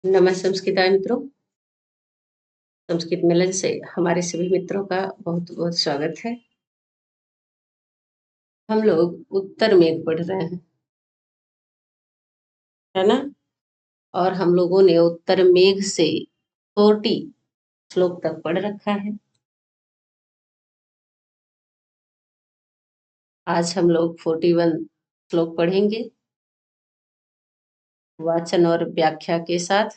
नमस्ते संस्कृता मित्रों, संस्कृत मिलन से हमारे सभी मित्रों का बहुत-बहुत स्वागत है। हम लोग उत्तर मेघ पढ़ रहे हैं, है ना? और हम लोगों ने उत्तर मेघ से 40 श्लोक तक पढ़ रखा है। आज हम लोग 41 श्लोक पढ़ेंगे, वाचन और व्याख्या के साथ।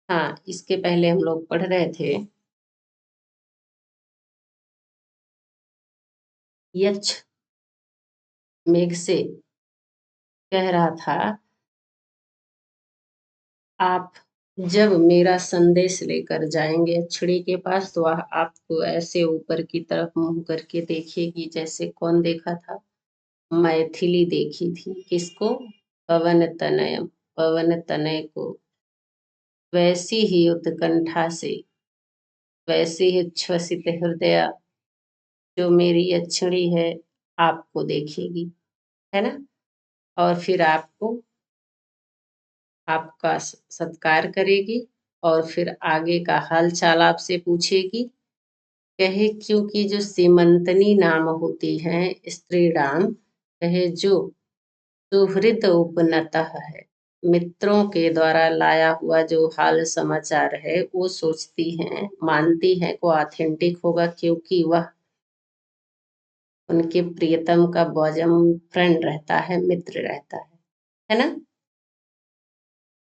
हाँ, इसके पहले हम लोग पढ़ रहे थे यक्ष मेघ से कह रहा था, आप जब मेरा संदेश लेकर जाएंगे अछड़ी के पास तो वह आपको ऐसे ऊपर की तरफ मुंह करके देखेगी जैसे कौन देखा था? मैथिली देखी थी। किसको? पवन तनय। पवन तनय को वैसी ही उत्कंठा से, वैसी ही श्वसित हृदय जो मेरी अछड़ी है आपको देखेगी, है ना? और फिर आपको आपका सत्कार करेगी और फिर आगे का हाल चाल आपसे पूछेगी। कहे क्योंकि जो सीमंतनी नाम होती है स्त्रीणाम, कहे जो सुहृद उपनतः है, मित्रों के द्वारा लाया हुआ जो हाल समाचार है वो सोचती हैं, मानती हैं को ऑथेंटिक होगा क्योंकि वह उनके प्रियतम का बॉजम फ्रेंड रहता है, मित्र रहता है ना?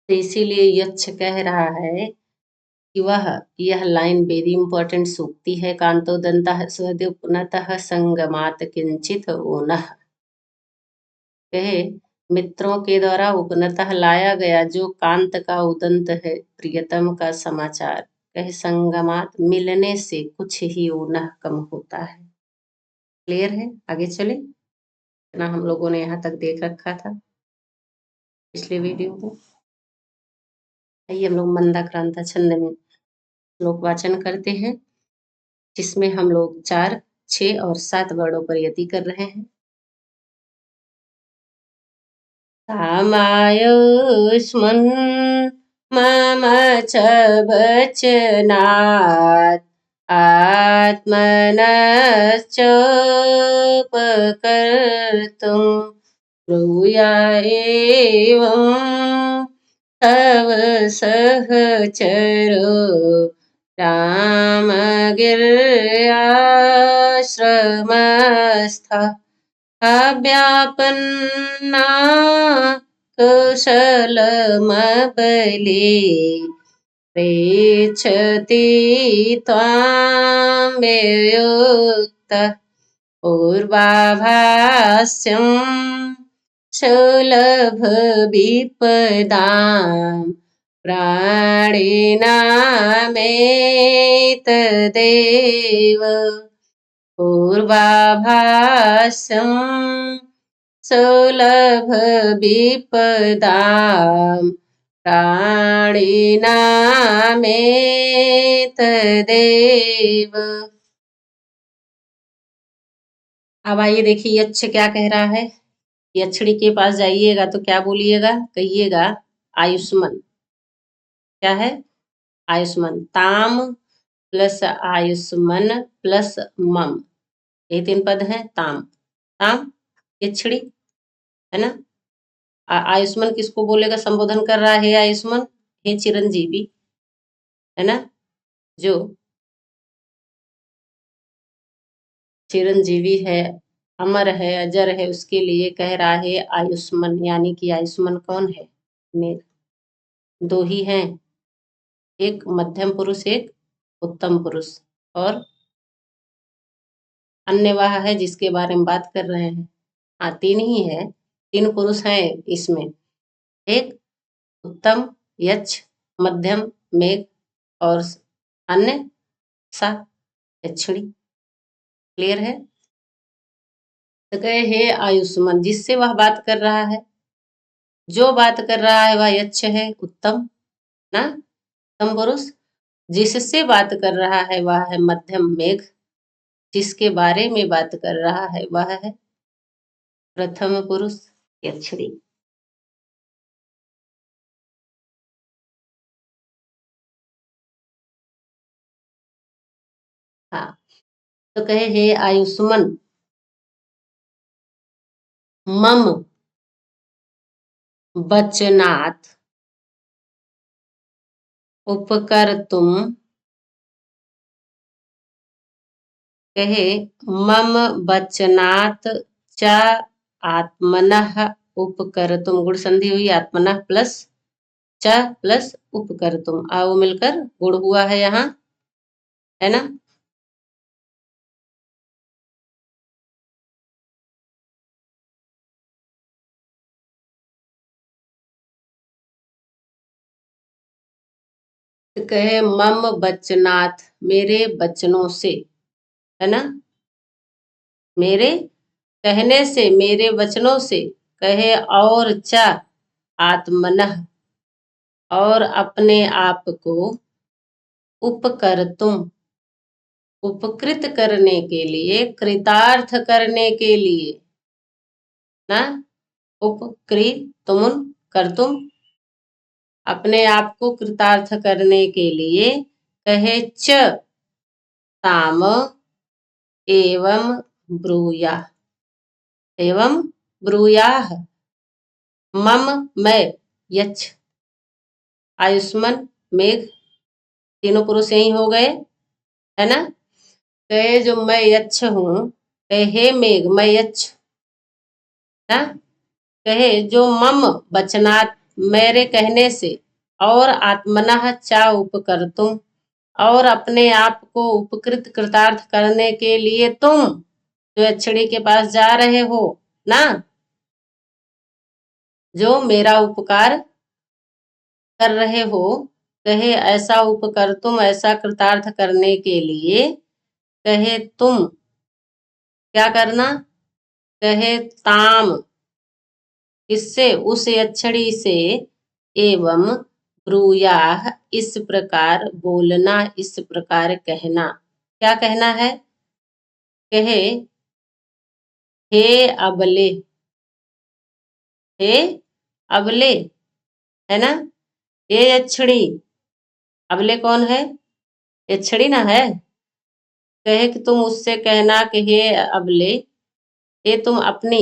तो इसीलिए यक्ष कह रहा है कि वह यह लाइन वेरी इंपॉर्टेंट सूक्ति है। कांतो दंतः स्वद्यो पुनतः संगमात किंचित ऊनः, कहे मित्रों के द्वारा उपनतः लाया गया जो कांत का उदंत है, प्रियतम का समाचार, कहे संगमात मिलने से कुछ ही ऊनः कम होता है। क्लियर है? आगे चले ना, हम लोगों ने यहाँ तक देख रखा था पिछले वीडियो को। आइए हम लोग मंदाक्रांता छंद में श्लोक वाचन करते हैं, जिसमें हम लोग 4, 6 और 7 वर्णों पर यति कर रहे हैं। कामायुष्मन् मम च वचनात् आत्मनश्चोपकर्तुं ब्रूया एवं तव सहचरो रामगिर्याश्रमस्थः अव्यापन्ना कुशलमबले पृच्छति त्वां वियुक्तः पूर्वाभास्यं सुलभविपदां प्राणिनामेतदेव पूर्वाभासं सुलभविपदां प्राणिनामेतदेव। अब आइए देखिए यक्ष क्या कह रहा है। यक्षिणी के पास जाइएगा तो क्या बोलिएगा? कहिएगा आयुष्मान। क्या है? आयुष्मान। ताम प्लस आयुष्मान प्लस मम, ये 3 पद हैं। ताम, ताम यक्षिणी, है ना? आयुष्मान किसको बोलेगा? संबोधन कर रहा है आयुष्मान, हे चिरंजीवी, है ना? जो चिरंजीवी है, अमर है, अजर है, उसके लिए कह रहा है आयुष्मान। यानी कि आयुष्मान कौन है? मेघ। 2 ही हैं, एक मध्यम पुरुष, एक उत्तम पुरुष, और अन्य वह है जिसके बारे में बात कर रहे हैं। हाँ, 3 ही है, 3 पुरुष हैं इसमें। एक उत्तम, यक्ष, मध्यम मेघ, और अन्य सा यक्षिणी। क्लियर है? तो कहे हे आयुष्मान, जिससे वह बात कर रहा है, जो बात कर रहा है वह यक्ष है, उत्तम ना, उत्तम पुरुष। जिससे बात कर रहा है वह है मध्यम मेघ, जिसके बारे में बात कर रहा है वह है प्रथम पुरुष यक्षिणी। हाँ, तो कहे हे आयुष्मान मम वचनात् उपकर्तुम, कहे मम वचनात् च आत्मनः उपकर्तुम, गुण संधि हुई, आत्मनः प्लस च प्लस उपकर्तुम, आओ मिलकर गुण हुआ है यहाँ, है ना। तो कहे मम वचनात्, मेरे वचनों से, है ना, मेरे कहने से, मेरे वचनों से, कहे और च आत्मनः, और अपने आप को, उपकर्तुम उपकृत करने के लिए, कृतार्थ करने के लिए, ना, उपकृतुम कर्तुम, अपने आप को कृतार्थ करने के लिए, कहे च ताम एवं ब्रूया, एवं ब्रूयाह, मम मैं, यच्छ आयुष्मान मेघ, तीनों पुरुष यही हो गए, है ना। कहे जो मैं यच्छ हूँ, कहे हे मेघ मैं यच्छ, ना, कहे जो मम वचनात्, मेरे कहने से, और आत्मनः चा उपकर्तुम, और अपने आप को उपकृत कृतार्थ करने के लिए तुम जो यक्षिणी के पास जा रहे हो ना, जो मेरा उपकार कर रहे हो, कहे ऐसा उपकर तुम, ऐसा कृतार्थ करने के लिए, कहे तुम क्या करना, कहे ताम, इससे उस यक्षिणी से, एवं ब्रूयाह, इस प्रकार बोलना, इस प्रकार कहना, क्या कहना है, कहे हे अबले, हे अबले, है ना, ये यक्षिणी, अबले कौन है, यक्षिणी ना है। कहे कि तुम उससे कहना कि हे अबले, ये तुम अपनी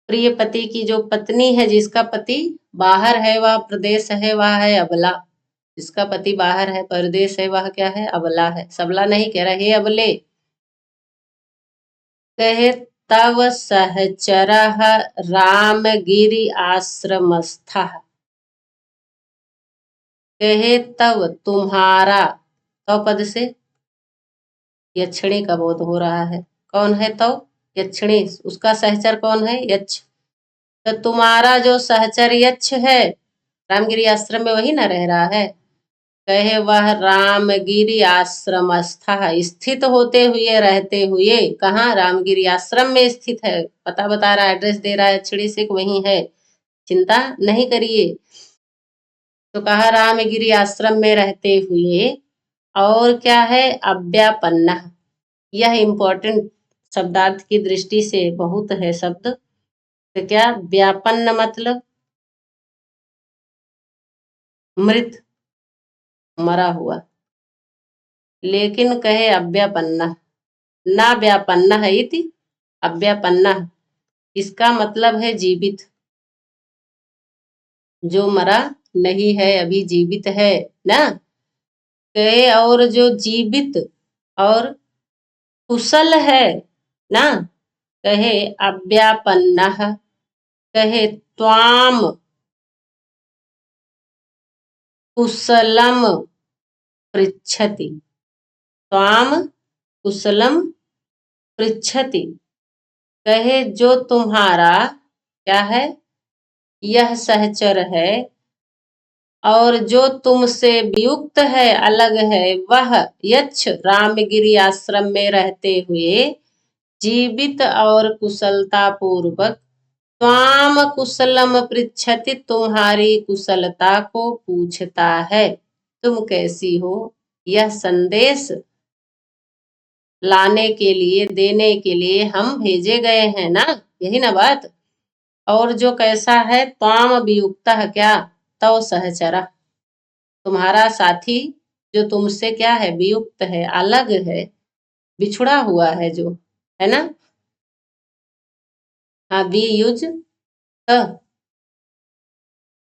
प्रिय पति की, जो पत्नी है, जिसका पति बाहर है, वह प्रदेश है, वह है अबला, जिसका पति बाहर है, परदेश है, वह क्या है, अबला है, सबला नहीं कह रहा, हे अबले, कहे तव सहचरः रामगिरि आश्रमस्थ, कहे तव तुम्हारा, तव पद से यक्षिणी का बोध हो रहा है, कौन है तव, यक्षिणी, उसका सहचर कौन है, यक्ष, तो तुम्हारा जो सहचर यक्ष है, रामगिरी आश्रम में वही ना रह रहा है, कहे वह रामगिरी आश्रम स्थित होते हुए, रहते हुए, कहाँ, रामगिरी आश्रम में स्थित है, पता बता रहा है, एड्रेस दे रहा है यक्षिणी से वही है, चिंता नहीं करिए। तो कहा रामगिरी आश्रम में रहते हुए, और क्या है, अव्यापन्ना, यह इंपॉर्टेंट शब्दार्थ की दृष्टि से बहुत है शब्द, तो क्या, व्यापन्न मतलब मृत, मरा हुआ, लेकिन कहे अव्यापन्ना, ना व्यापन्ना है इति अव्यापन्ना, इसका मतलब है जीवित, जो मरा नहीं है, अभी जीवित है ना, कहे और जो जीवित और कुशल है ना, कहे अव्यापन्ना, कहे त्वाम कुशलम पृच्छति, त्वाम कुशलम पृच्छति, कहे जो तुम्हारा क्या है, यह सहचर है, और जो तुमसे वियुक्त है, अलग है, वह यक्ष रामगिरी आश्रम में रहते हुए जीवित और कुशलता पूर्वक त्वाम कुशलम पृच्छति, तुम्हारी कुशलता को पूछता है, तुम कैसी हो, यह संदेश लाने के लिए, देने के लिए हम भेजे गए हैं ना, यही ना बात। और जो कैसा है, त्वाम वियुक्त क्या, तव सहचरा, तुम्हारा साथी जो तुमसे क्या है, वियुक्त है, अलग है, बिछुड़ा हुआ है जो, है ना। हाँ, बी यूज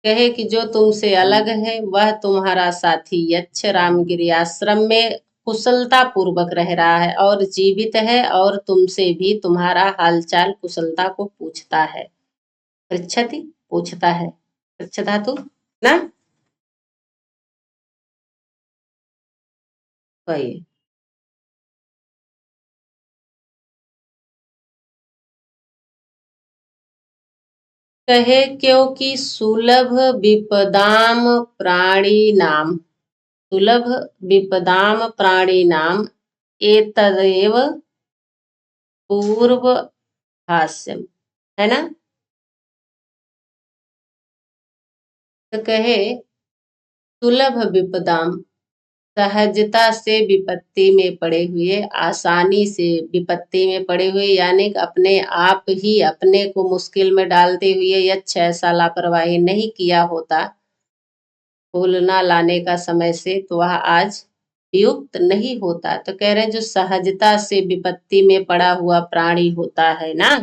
कहे कि जो तुमसे अलग है वह तुम्हारा साथी यक्ष रामगिरी आश्रम में कुशलता पूर्वक रह रहा है और जीवित है और तुमसे भी तुम्हारा हालचाल कुशलता को पूछता है। पृच्छति पूछता है, पृच्छ धातु ना, वही। कहे क्योंकि सुलभ विपदाम प्राणी नाम, सुलभ विपदाम प्राणी नाम एतदेव पूर्व भाष्यम, है ना। तो कहे सुलभ विपदाम, सहजता से विपत्ति में पड़े हुए, आसानी से विपत्ति में पड़े हुए, यानी कि अपने आप ही अपने को मुश्किल में डालते हुए यक्ष ऐसा लापरवाही नहीं किया होता फूल ना लाने का समय से, तो वह आज युक्त नहीं होता। तो कह रहे हैं जो सहजता से विपत्ति में पड़ा हुआ प्राणी होता है ना,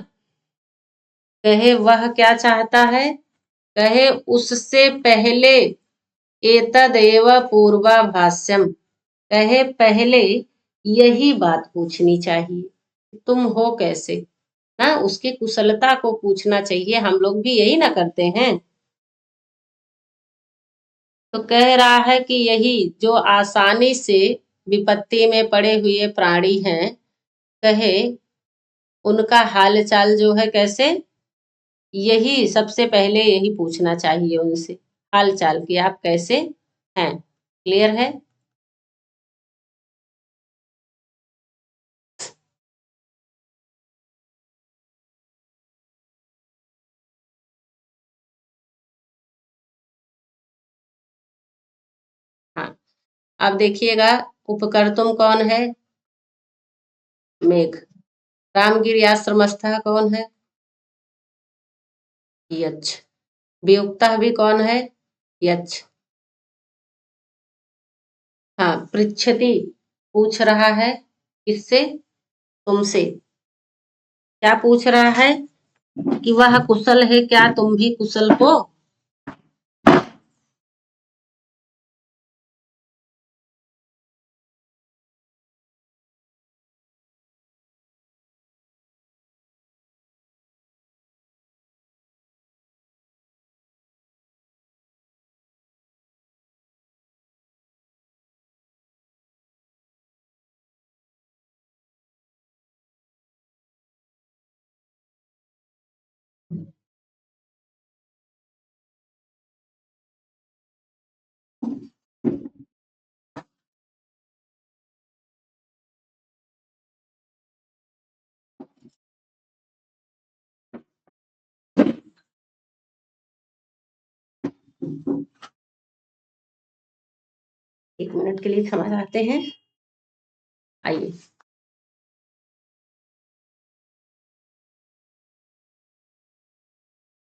कहे वह क्या चाहता है, कहे उससे पहले एतदेव पूर्वाभाष्यम, कहे पहले यही बात पूछनी चाहिए, तुम हो कैसे ना, उसकी कुशलता को पूछना चाहिए। हम लोग भी यही ना करते हैं। तो कह रहा है कि यही जो आसानी से विपत्ति में पड़े हुए प्राणी हैं, कहे उनका हाल चाल जो है कैसे, यही सबसे पहले यही पूछना चाहिए उनसे, हाल चाल कि आप कैसे हैं। क्लियर है। हाँ, अब देखिएगा, उपकर्तुम कौन है, मेघ। रामगिरी आश्रमस्थ कौन है, यक्ष। वियुक्ता भी कौन है, यक्ष। हाँ, पृच्छति पूछ रहा है, किससे, तुमसे। क्या पूछ रहा है कि वह कुशल है क्या, तुम भी कुशल हो। एक मिनट के लिए समझ आते हैं, आइए।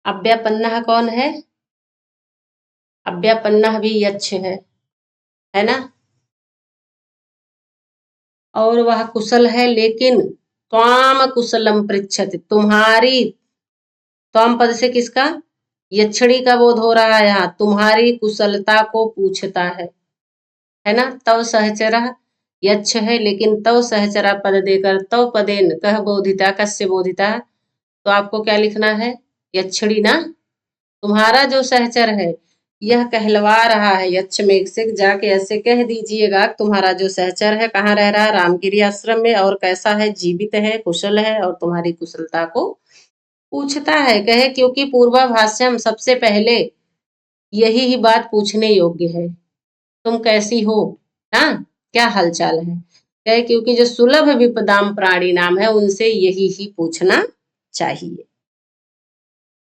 अव्यापन्ना कौन है, अव्यापन्ना भी यक्ष है ना। और वह कुशल है, लेकिन त्वाम कुशलम पृच्छति, तुम्हारी, त्वाम पद से किसका, यक्षिणी का बोध हो रहा है यहाँ, तुम्हारी कुशलता को पूछता है ना। तव सहचरा, यक्ष है लेकिन तव सहचरा पद देकर तव पदेन कह बोधिता, कस्य बोधिता, तो आपको क्या लिखना है, यक्षिणी ना। तुम्हारा जो सहचर है यह कहलवा रहा है यक्ष मेघ से, जाके ऐसे कह दीजिएगा तुम्हारा जो सहचर है कहाँ रह रहा है, रामगिरी आश्रम में, और कैसा है, जीवित है, कुशल है, और तुम्हारी कुशलता को पूछता है। कहे क्योंकि पूर्वाभाष्यम, सबसे पहले यही ही बात पूछने योग्य है, तुम कैसी हो ना, क्या हालचाल है। कहे क्योंकि जो सुलभ विपदाम प्राणी नाम है उनसे यही ही पूछना चाहिए।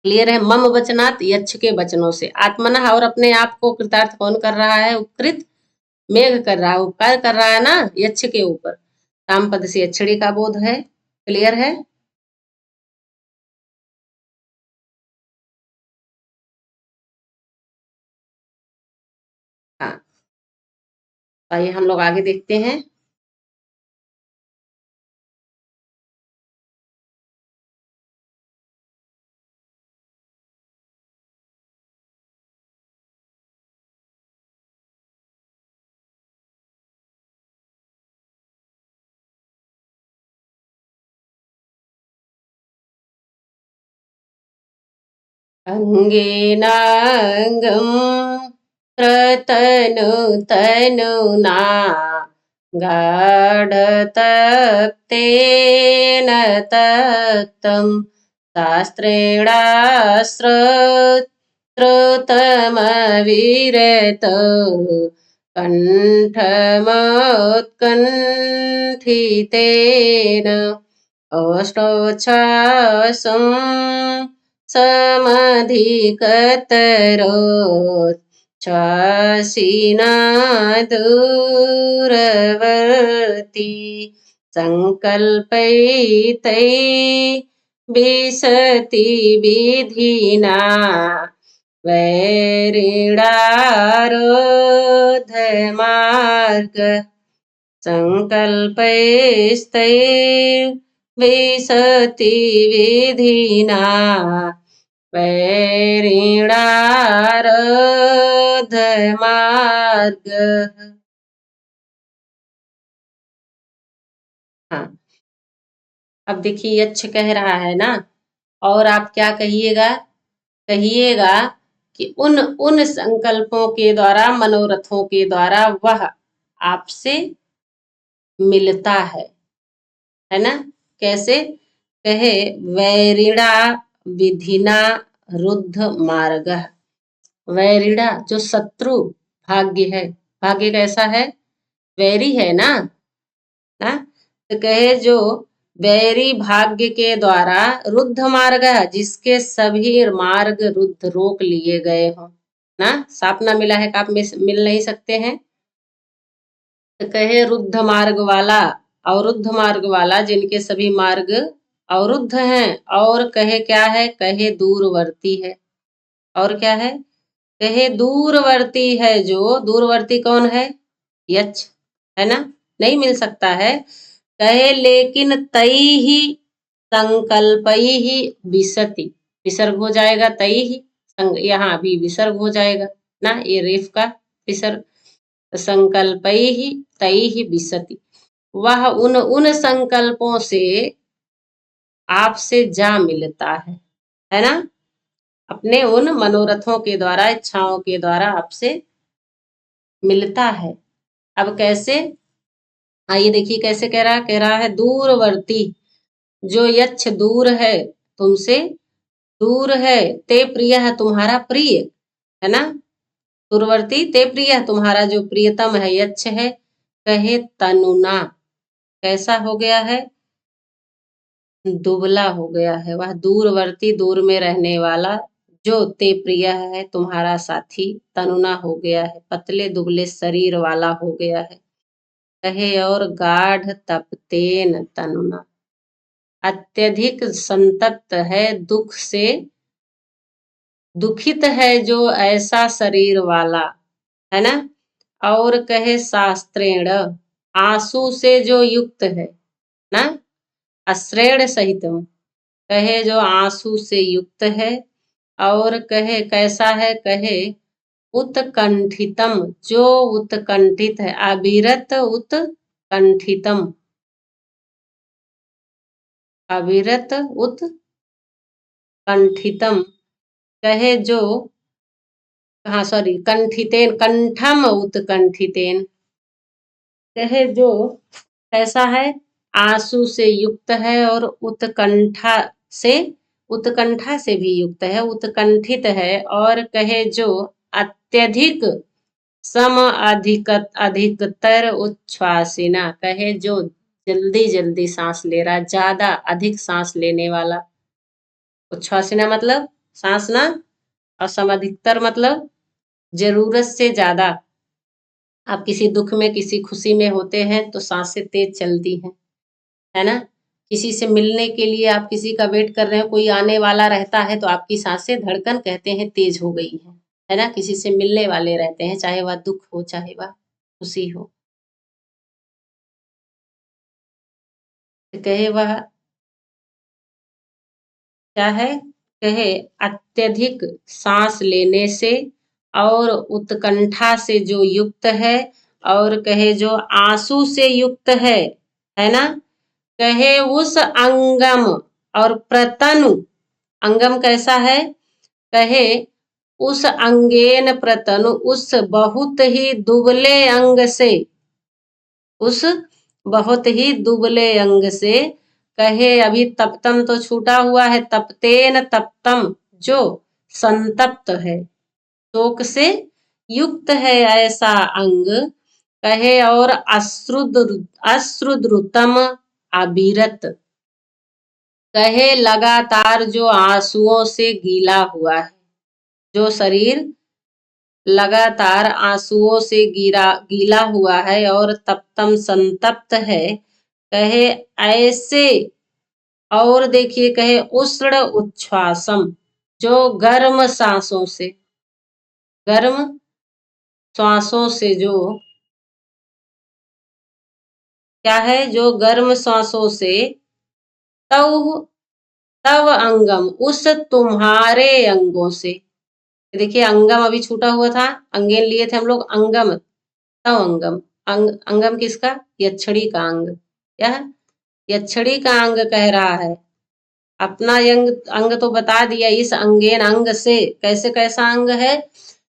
क्लियर है। मम वचनात्, यक्ष के वचनों से, आत्मना और अपने आप को कृतार्थ कौन कर रहा है, उपकृत मेघ कर रहा है, उपकार कर रहा है ना यक्ष के ऊपर। काम पद से यक्षिणी का बोध है। क्लियर है। हाँ, आइए हम लोग आगे देखते हैं। अंगेनांगं प्रतनुतनुना गाढतप्तेन तप्तं शास्त्रेणाश्रुतमविरत कण्ठमोत्कण्ठितेन अष्टोच्छ्वासं समधिकतरोच्छ्वासिना दूरवर्ती संकल्पैतै विशति विधिना वैरिणारोधमार्ग संकल्पैस्तैर्विशति विधिना वैरिणारोधमार्गः। हाँ, अब देखिए यक्ष कह रहा है ना, और आप क्या कहिएगा? कहिएगा कि उन उन संकल्पों के द्वारा, मनोरथों के द्वारा वह आपसे मिलता है ना? कैसे? कहे वैरिणा विधिना रुद्ध मार्ग। वैरिणा जो शत्रु भाग्य है, भाग्य कैसा है? वैरी है ना? ना? तो कहे जो वैरी भाग्य के द्वारा रुद्ध मार्ग है, जिसके सभी मार्ग रुद्ध रोक लिए गए हों ना। साप ना मिला है, आप मिल नहीं सकते हैं। तो कहे रुद्ध मार्ग वाला, अवरुद्ध मार्ग वाला, जिनके सभी मार्ग अवरुद्ध हैं। और कहे क्या है? कहे दूरवर्ती है। और क्या है? कहे दूरवर्ती है। जो दूरवर्ती कौन है? यक्ष है ना, नहीं मिल सकता है। कहे लेकिन तई ही संकल्पई ही विसति, विसर्ग हो जाएगा तई ही, यहाँ भी विसर्ग हो जाएगा ना, ये रेफ का विसर्ग। संकल्पई ही तई ही विसति, वह उन संकल्पों से आपसे जा मिलता है ना। अपने उन मनोरथों के द्वारा, इच्छाओं के द्वारा आपसे मिलता है। अब कैसे? आइए देखिए कैसे कह रहा है दूरवर्ती, जो यक्ष दूर है, तुमसे दूर है। ते प्रिय है, तुम्हारा प्रिय है ना। दूरवर्ती ते प्रिय, तुम्हारा जो प्रियतम है यक्ष है। कहे तनुना, कैसा हो गया है? दुबला हो गया है। वह दूरवर्ती, दूर में रहने वाला, जो ते प्रिय है, तुम्हारा साथी तनुना हो गया है, पतले दुबले शरीर वाला हो गया है। कहे और गाढ़ तपतेन तनुना, अत्यधिक संतप्त है, दुख से दुखित है, जो ऐसा शरीर वाला है ना। और कहे शास्त्रेण, आंसू से जो युक्त है ना, अश्रेण सहित, कहे जो आंसू से युक्त है। और कहे कैसा है? कहे उत्कंठितम, जो उत्कंठित है, अविरत उत्कंठितम, अविरत उत्कंठितम। कहे जो, हाँ सॉरी, कंठितेन, कंठम उत्कंठितेन। कहे जो कैसा है? आंसू से युक्त है और से उत्कंठा से भी युक्त है, उत्कंठित है। और कहे जो अत्यधिक सम अधिकतर उच्छ्वासिना, कहे जो जल्दी जल्दी सांस ले रहा, ज्यादा अधिक सांस लेने वाला। उच्छ्वासिना मतलब सांस ना, और समधिकतर मतलब जरूरत से ज्यादा। आप किसी दुख में, किसी खुशी में होते हैं तो सांसें तेज चलती हैं, है ना। किसी से मिलने के लिए आप किसी का वेट कर रहे हैं, कोई आने वाला रहता है तो आपकी सांसें, धड़कन कहते हैं तेज हो गई है ना। किसी से मिलने वाले रहते हैं, चाहे वह दुख हो चाहे वह खुशी हो। कहे वह क्या है, कहे अत्यधिक सांस लेने से और उत्कंठा से जो युक्त है, और कहे जो आंसू से युक्त है ना, कहे उस अंगम और प्रतनु, अंगम कैसा है, कहे उस अंगेन प्रतनु, उस बहुत ही दुबले अंग से, उस बहुत ही दुबले अंग से, कहे अभी तप्तम तो छूटा हुआ है, तप्तेन तप्तम, जो संतप्त है, शोक से युक्त है ऐसा अंग, कहे और अश्रुद्रुतम अविरत, कहे लगातार जो आंसुओं से गीला हुआ है, जो शरीर लगातार आंसुओं से गीला हुआ है और तप्तम संतप्त है, कहे ऐसे, और देखिए कहे उष्ण उच्छ्वासम, जो गर्म सांसों से, गर्म श्वासों से, जो क्या है, जो गर्म श्वासों से, तव तव अंगम, उस तुम्हारे अंगों से, देखिए अंगम अभी छूटा हुआ था, अंगेन लिए थे हम लोग, अंगम तव अंगम, अंगम किसका, यक्षणी का अंग, क्या है, यक्षणी का अंग कह रहा है, अपना अंग अंग तो बता दिया, इस अंगेन अंग से, कैसे कैसा अंग है,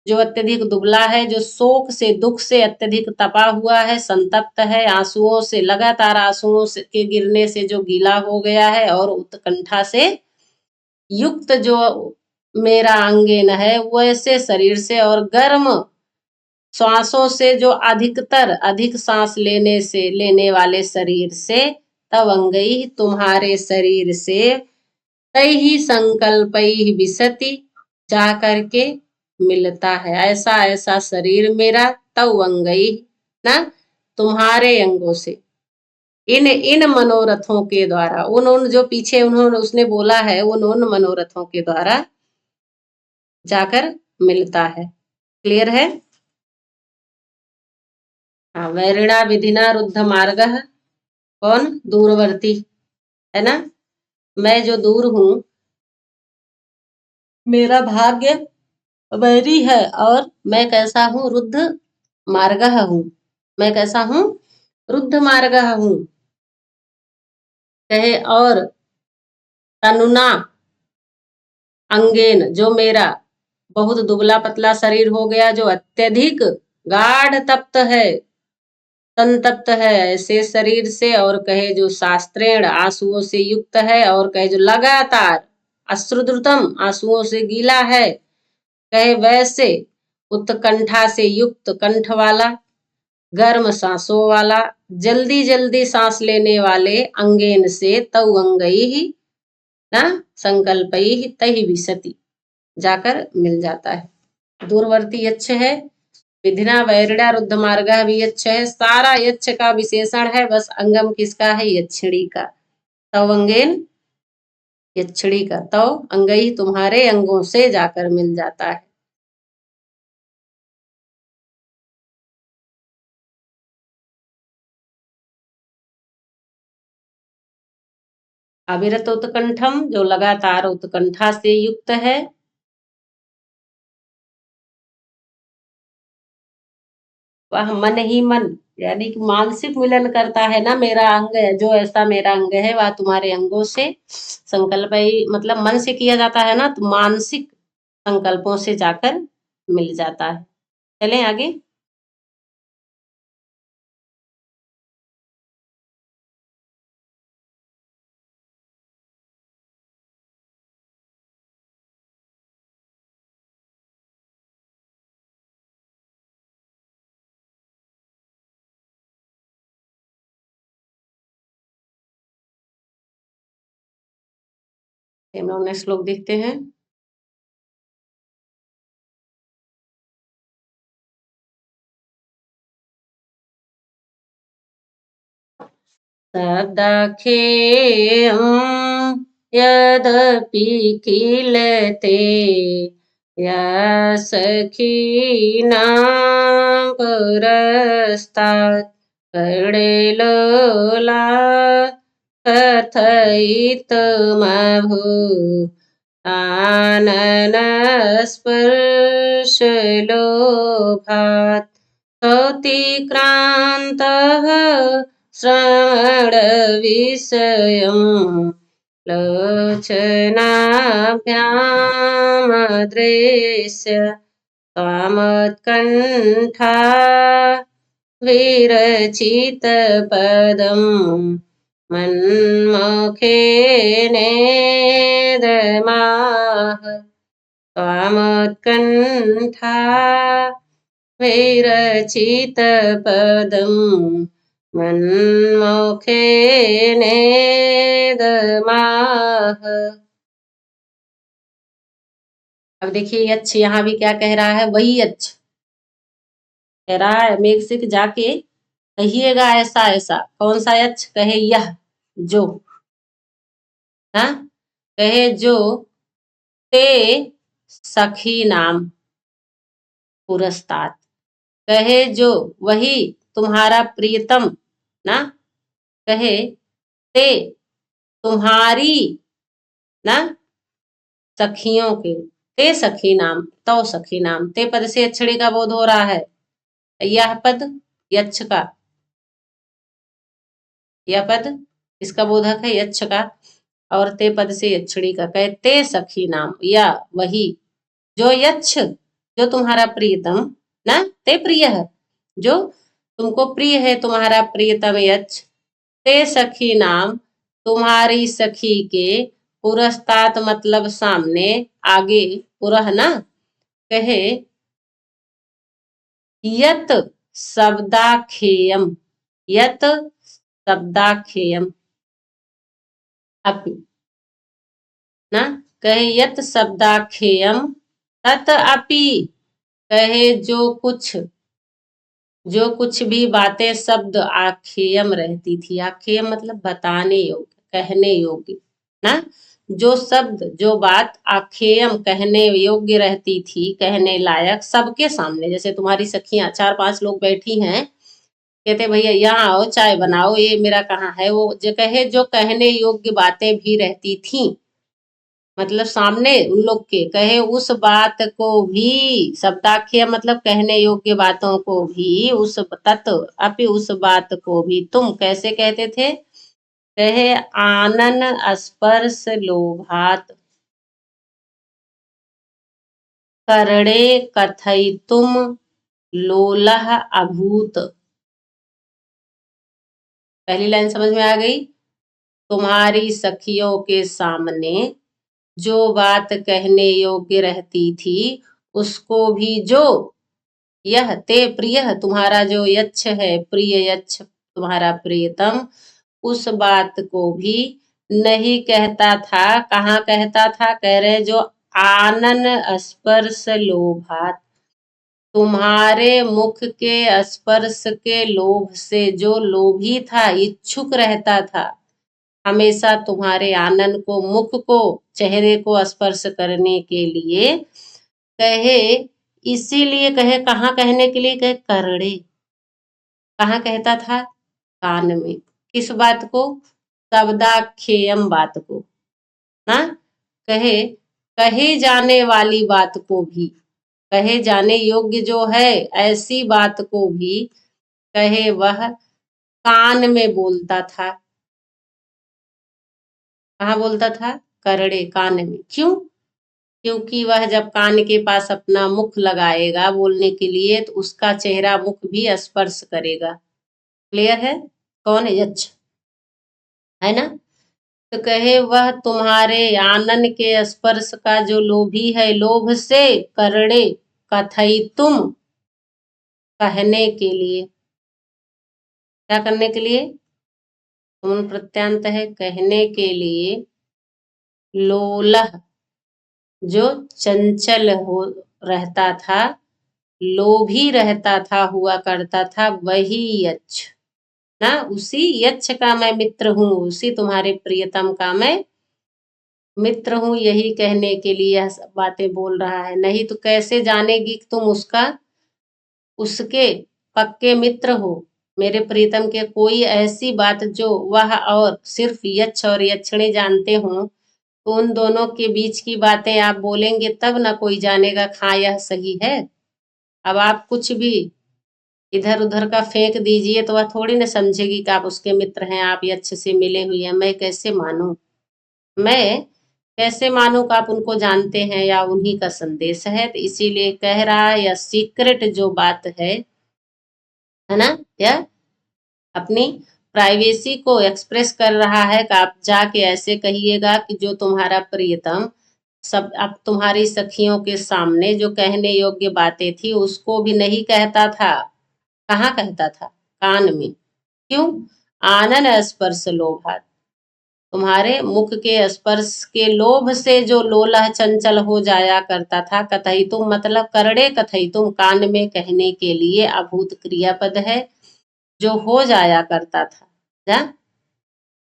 जो अत्यधिक दुबला है, जो शोक से दुख से अत्यधिक तपा हुआ है, संतप्त है, आंसुओं से लगातार आंसुओं से के गिरने से जो गीला हो गया है, और उत्कंठा से युक्त जो मेरा अंगेन है, वैसे शरीर से, और गर्म श्वासों से, जो अधिकतर अधिक सांस लेने वाले शरीर से, तब अंगई तुम्हारे शरीर से, तय ही संकल्प ही विसति, जा करके मिलता है, ऐसा ऐसा शरीर मेरा, तव अंगई ना, तुम्हारे अंगों से, इन इन मनोरथों के द्वारा, उन जो पीछे उन्होंने उसने बोला है, उन मनोरथों के द्वारा जाकर मिलता है। क्लियर है? हाँ, वैरिणा विधिना रुद्ध मार्ग, कौन, दूरवर्ती, है ना, मैं जो दूर हूं, मेरा भाग्य वैरी है, और मैं कैसा हूँ, रुद्ध मार्ग हूँ, मैं कैसा हूँ, रुद्ध मार्ग हूँ, कहे और तनुना अंगेन, जो मेरा बहुत दुबला पतला शरीर हो गया, जो अत्यधिक गाढ़ तप्त है, संतप्त है ऐसे शरीर से, और कहे जो शास्त्रेण आंसुओं से युक्त है, और कहे जो लगातार अश्रुद्रुतम आंसुओं से गीला है, कहे वैसे उत्कंठा से युक्त, कंठ वाला, गर्म सांसों वाला, जल्दी जल्दी सांस लेने वाले अंगेन से, तव अंगई ही ना, संकल्प ही तही विसति, जाकर मिल जाता है। दूरवर्ती यच्छ है, विधिना वैरिणा रुद्ध मार्ग भी यच्छ है, सारा यच्छ का विशेषण है, बस अंगम किसका है, यक्षिणी का, तव अंगेन यक्षिणी का, तव अंगई तुम्हारे अंगों से जाकर मिल जाता है। अविरत उत्कंठम, जो लगातार उत्कंठा से युक्त है, वह मन ही मन, यानी कि मानसिक मिलन करता है ना, मेरा अंग है, जो ऐसा मेरा अंग है, वह तुम्हारे अंगों से संकल्प ही, मतलब मन से किया जाता है ना, तो मानसिक संकल्पों से जाकर मिल जाता है। चलें आगे। हम लोग नेक्स्ट श्लोक देखते हैं। सदाख्येयं यदपि किलते या सखीनां पुरस्तात् कर्णेलोला कथयितुमभूताननस्पर्शलोभात् अतिक्रान्तः श्रवणविषयम् लोचनाभ्यामदृश्य त्वामत्कण्ठा विरचितपदम् मन्मुखेनेदमाह त्वामत्कण्ठा विरचितपदम् मन्मुखेनेदमाह। अब देखिए यच्छ यहाँ भी क्या कह रहा है, वही यच्छ कह रहा है मेघ से कि जाके कहिएगा ऐसा ऐसा। कौन सा यच्छ? कहे यह जो, हाँ कहे जो ते सखी नाम पुरस्तात, कहे जो वही तुम्हारा प्रियतम ना, कहे ते तुम्हारी ना सखियों के, ते सखी नाम, तो सखी नाम, ते पद से अक्षड़ी का बोध हो रहा है। यह पद यच्छ का, यह पद इसका बोधक है यच्छ का, और ते पद से यक्षड़ी का। कहते सखी नाम, या वही जो यच्छ जो तुम्हारा प्रियतम ना, ते प्रिय है जो तुमको प्रिय है, तुम्हारा प्रियतम यच्छ, ते सखी नाम तुम्हारी सखी के, पुरस्तात मतलब सामने, आगे, पुरह ना, कहे यत शब्दाख्येयम, यत शब्दाख्येयम अपि ना, कहे यत शब्दाख्येयम तत अपि, कहे जो कुछ भी बातें शब्द आख्येयम रहती थी, आख्येयम मतलब बताने योग्य, कहने योग्य ना, जो शब्द जो बात आख्येयम कहने योग्य रहती थी, कहने लायक, सबके सामने, जैसे तुम्हारी सखियां 4-5 लोग बैठी हैं, कहते भैया यहाँ आओ चाय बनाओ, ये मेरा कहाँ है, वो जो कहे जो कहने योग्य बातें भी रहती थी, मतलब सामने उन लोग के, कहे उस बात को भी, शब्दाख्य मतलब कहने योग्य बातों को भी, उस तत्व अपि उस बात को भी तुम कैसे कहते थे, कहे आनन स्पर्श लोभात करणे कथयितुम लोलह अभूत। पहली लाइन समझ में आ गई? तुम्हारी सखियों के सामने जो बात कहने योग्य रहती थी, उसको भी जो यह ते प्रिय, तुम्हारा जो यच्छ है प्रिय यच्छ, तुम्हारा प्रियतम, उस बात को भी नहीं कहता था। कहाँ कहता था? कह रहे जो आनन स्पर्श लोभात, तुम्हारे मुख के स्पर्श के लोभ से जो लोभी था, इच्छुक रहता था, हमेशा तुम्हारे आनन को, मुख को, चेहरे को स्पर्श करने के लिए, कहे इसीलिए, कहे कहाँ कहने के लिए, कहे करड़े, कहाँ कहता था? कान में। किस बात को? शब्दाख्येयम बात को ना, कहे कहे जाने वाली बात को भी, कहे जाने योग्य जो है ऐसी बात को भी, कहे वह कान में बोलता था। कहाँ बोलता था? करड़े, कान में। क्यों? क्योंकि वह जब कान के पास अपना मुख लगाएगा बोलने के लिए, तो उसका चेहरा मुख भी स्पर्श करेगा। क्लियर है? कौन है? यच्छ है ना। तो कहे वह तुम्हारे आनन के स्पर्श का जो लोभी है, लोभ से करड़े कथयितुम कहने के लिए, क्या करने के लिए? तुम प्रत्यांत है, कहने के लिए, लोलह जो चंचल हो रहता था, लोभी रहता था, हुआ करता था, वही यच्छ ना, उसी यच्छ का मैं मित्र हूँ, उसी तुम्हारे प्रियतम का मैं मित्र हूँ, यही कहने के लिए यह सब बातें बोल रहा है। नहीं तो कैसे जानेगी कि तुम उसका, उसके पक्के मित्र हो, मेरे प्रीतम के कोई ऐसी बात जो वह और सिर्फ यक्ष और यक्षिणी जानते हों, तो उन दोनों के बीच की बातें आप बोलेंगे तब ना कोई जानेगा हाँ यह सही है। अब आप कुछ भी इधर उधर का फेंक दीजिए तो वह थोड़ी ना समझेगी कि आप उसके मित्र हैं, आप यक्ष से मिले हुए हैं। मैं कैसे मानूं कि आप उनको जानते हैं या उन्हीं का संदेश है। तो इसीलिए कह रहा है यह सीक्रेट जो बात है ना, यह अपनी प्राइवेसी को एक्सप्रेस कर रहा है कि आप जाके ऐसे कहिएगा कि जो तुम्हारा प्रियतम सब अब तुम्हारी सखियों के सामने जो कहने योग्य बातें थी उसको भी नहीं कहता था। कहाँ कहता था? कान में। क्यों? आनन स्पर्श लोभात, तुम्हारे मुख के स्पर्श के लोभ से जो लोलह चंचल हो जाया करता था। कथई तुम मतलब करड़े कथई तुम, कान में कहने के लिए अभूत क्रियापद है, जो हो जाया करता था, क्या?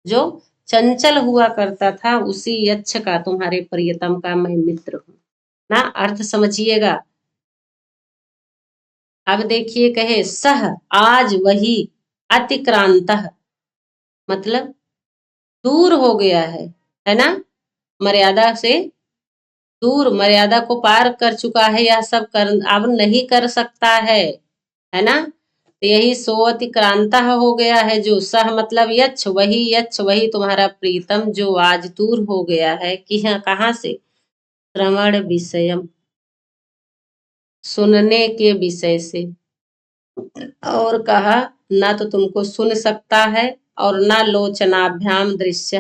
जो चंचल हुआ करता था, उसी यक्ष का तुम्हारे प्रियतम का मैं मित्र हूं ना। अर्थ समझिएगा। अब देखिए, कहे सह आज वही अतिक्रांत, मतलब दूर हो गया है ना, मर्यादा से दूर, मर्यादा को पार कर चुका है, यह सब कर अब नहीं कर सकता है ना। तो यही सो अतिक्रांत हो गया है, जो सह मतलब यक्ष वही तुम्हारा प्रीतम जो आज दूर हो गया है कि हाँ, कहाँ से? श्रवण विषयम, सुनने के विषय से। और कहा ना तो तुमको सुन सकता है और ना लोचनाभ्याम दृश्य,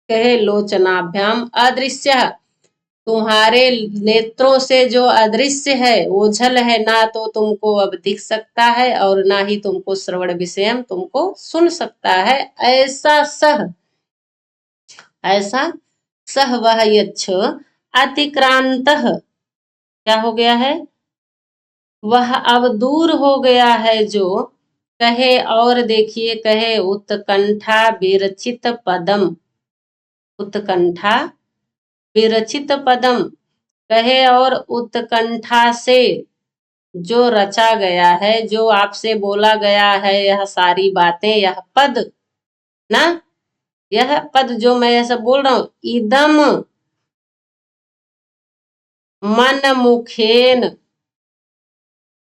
कहे लोचनाभ्याम अदृश्य, तुम्हारे नेत्रों से जो अदृश्य है, ओझल है, ना तो तुमको अब दिख सकता है और ना ही तुमको श्रवण विषयम तुमको सुन सकता है। ऐसा सह, ऐसा सह वह यक्ष अतिक्रांत, क्या हो गया है? वह अब दूर हो गया है, जो कहे और देखिए, कहे उत्कंठा विरचित पदम, उत्कंठा विरचित पदम, कहे और उत्कंठा से जो रचा गया है, जो आपसे बोला गया है, यह सारी बातें, यह पद ना, यह पद जो मैं ऐसा बोल रहा हूं, इदम मन मुखेन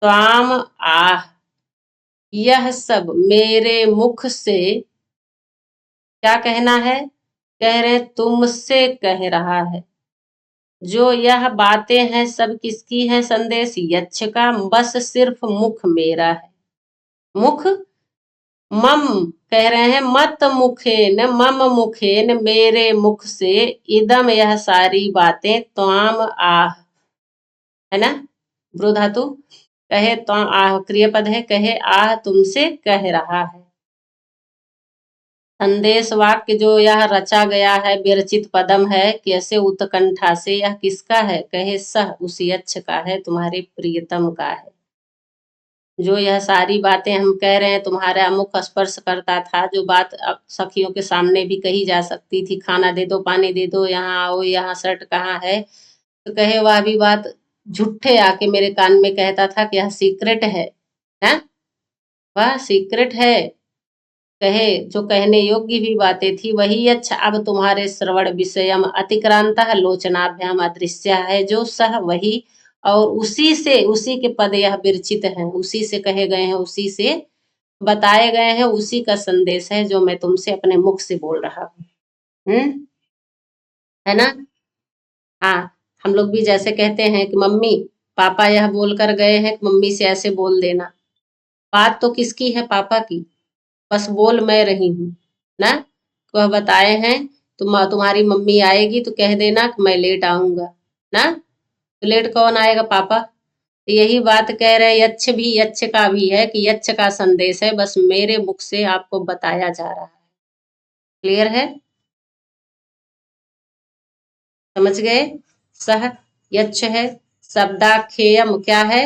त्वाम आह, यह सब मेरे मुख से क्या कहना है? कह रहे तुमसे कह रहा है। जो यह बातें हैं सब किसकी है? संदेश यक्ष का, बस सिर्फ मुख मेरा है। मुख मम, कह रहे हैं मत मुखेन, मम मुखेन, मेरे मुख से, इदम यह सारी बातें, त्वाम आह, है ना, ब्रू धातु, कहे त्वाम आह क्रियापद है, कहे आह तुमसे कह रहा है। संदेश वाक्य जो यह रचा गया है, विरचित पदम है, कैसे उत्कंठा से, यह किसका है? कहे सह उस यक्ष का है, तुम्हारे प्रियतम का है। जो यह सारी बातें हम कह रहे हैं, तुम्हारा मुख स्पर्श करता था, जो बात अब सखियों के सामने भी कही जा सकती थी, खाना दे दो, पानी दे दो, यहाँ आओ, यहाँ शर्ट कहाँ है, तो कहे वह भी बात झूठे आके मेरे कान में कहता था कि यह सीक्रेट है, वह सीक्रेट है। कहे जो कहने योग्य भी बातें थी, वही अच्छा अब तुम्हारे श्रवण विषयम अतिक्रांत लोचनाभ्याम अदृश्य है, जो सह वही, और उसी से, उसी के पद यह विरचित हैं, उसी से कहे गए हैं, उसी से बताए गए हैं, उसी का संदेश है जो मैं तुमसे अपने मुख से बोल रहा हूँ। है ना। हाँ, हम लोग भी जैसे कहते हैं कि मम्मी पापा यह बोलकर गए हैं कि मम्मी से ऐसे बोल देना। बात तो किसकी है? पापा की। बस बोल मैं रही हूँ ना। वह बताए हैं, तुम्हारी मम्मी आएगी तो कह देना कि मैं लेट आऊंगा ना। तो लेट कौन आएगा? पापा। तो यही बात कह रहे हैं, यक्ष भी, यक्ष का भी है कि यक्ष का संदेश है, बस मेरे मुख से आपको बताया जा रहा है। क्लियर है? समझ गए? सह यक्ष है, शब्दाख्ययम क्या है?